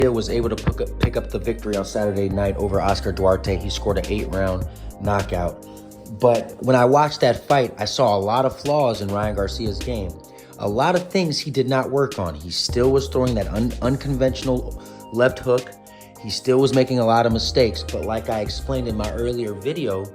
was able to pick up the victory on Saturday night over Oscar Duarte. He scored an 8-round knockout. But when I watched that fight, I saw a lot of flaws in Ryan Garcia's game. A lot of things he did not work on. He still was throwing that unconventional left hook. He still was making a lot of mistakes. But like I explained in my earlier video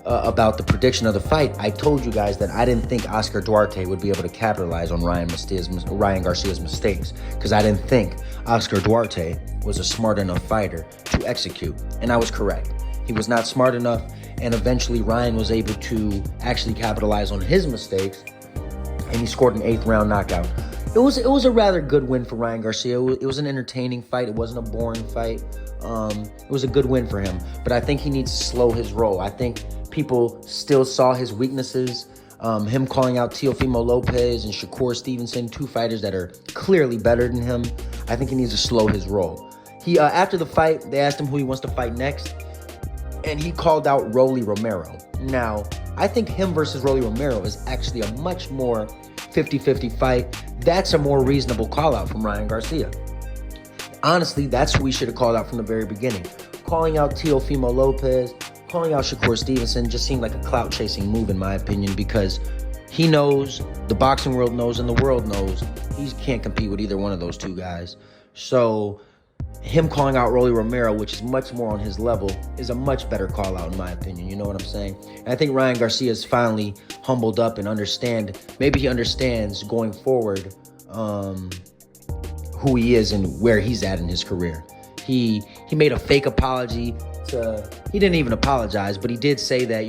about the prediction of the fight, I told you guys that I didn't think Oscar Duarte would be able to capitalize on Ryan Garcia's mistakes, because I didn't think Oscar Duarte was a smart enough fighter to execute. And I was correct. He was not smart enough, and eventually Ryan was able to actually capitalize on his mistakes, and he scored an 8th-round knockout. It was a rather good win for Ryan Garcia. It was an entertaining fight. It wasn't a boring fight. It was a good win for him, but I think he needs to slow his roll. I think people still saw his weaknesses. Him calling out Teofimo Lopez and Shakur Stevenson, 2 fighters that are clearly better than him. I think he needs to slow his roll. He after the fight, they asked him who he wants to fight next, and he called out Rolly Romero. Now, I think him versus Rolly Romero is actually a much more 50-50 fight. That's a more reasonable call out from Ryan Garcia. Honestly, that's who we should have called out from the very beginning. Calling out Teofimo Lopez, calling out Shakur Stevenson just seemed like a clout-chasing move, in my opinion, because he knows, the boxing world knows, and the world knows he can't compete with either one of those 2 guys. So him calling out Rolly Romero, which is much more on his level, is a much better call out, in my opinion. You know what I'm saying? And I think Ryan Garcia is finally humbled up and maybe he understands going forward who he is and where he's at in his career. He made a fake apology. He didn't even apologize, but he did say that,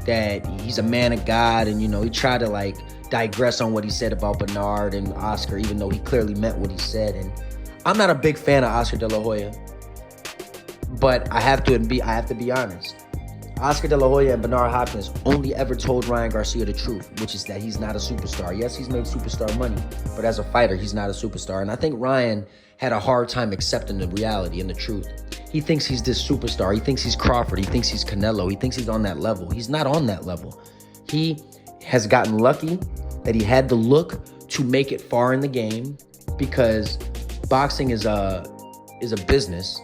that he's a man of God, and, he tried to digress on what he said about Bernard and Oscar, even though he clearly meant what he said. And I'm not a big fan of Oscar De La Hoya, but I have to be honest. Oscar De La Hoya and Bernard Hopkins only ever told Ryan Garcia the truth, which is that he's not a superstar. Yes, he's made superstar money, but as a fighter, he's not a superstar. And I think Ryan had a hard time accepting the reality and the truth. He thinks he's this superstar. He thinks he's Crawford. He thinks he's Canelo. He thinks he's on that level. He's not on that level. He has gotten lucky that he had the look to make it far in the game, because boxing is a business,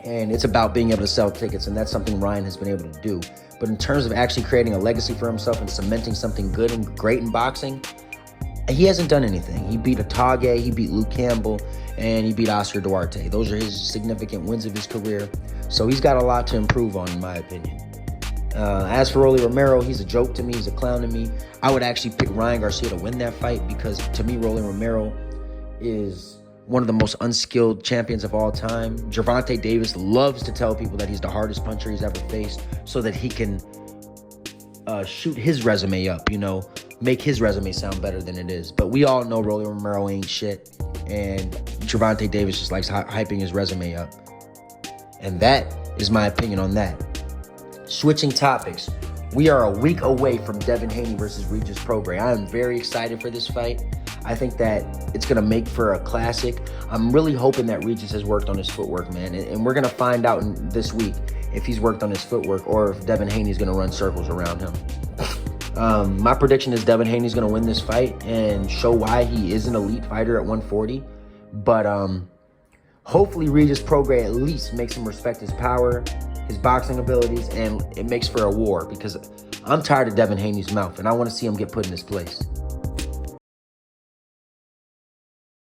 and it's about being able to sell tickets, and that's something Ryan has been able to do. But in terms of actually creating a legacy for himself and cementing something good and great in boxing, he hasn't done anything. He beat Otage, he beat Luke Campbell, and he beat Oscar Duarte. Those are his significant wins of his career. So he's got a lot to improve on, in my opinion. As for Rolly Romero, he's a joke to me. He's a clown to me. I would actually pick Ryan Garcia to win that fight, because to me, Rolly Romero is one of the most unskilled champions of all time. Gervonta Davis loves to tell people that he's the hardest puncher he's ever faced, so that he can shoot his resume up, make his resume sound better than it is. But we all know Rolly Romero ain't shit, and Gervonta Davis just likes hyping his resume up. And that is my opinion on that. Switching topics, we are a week away from Devin Haney versus Regis Prograis. I am very excited for this fight. I think that it's going to make for a classic. I'm really hoping that Regis has worked on his footwork, man. And we're going to find out this week if he's worked on his footwork or if Devin Haney is going to run circles around him. My prediction is Devin Haney is going to win this fight and show why he is an elite fighter at 140. But hopefully Regis Prograis at least makes him respect his power, his boxing abilities, and it makes for a war, because I'm tired of Devin Haney's mouth, and I want to see him get put in his place.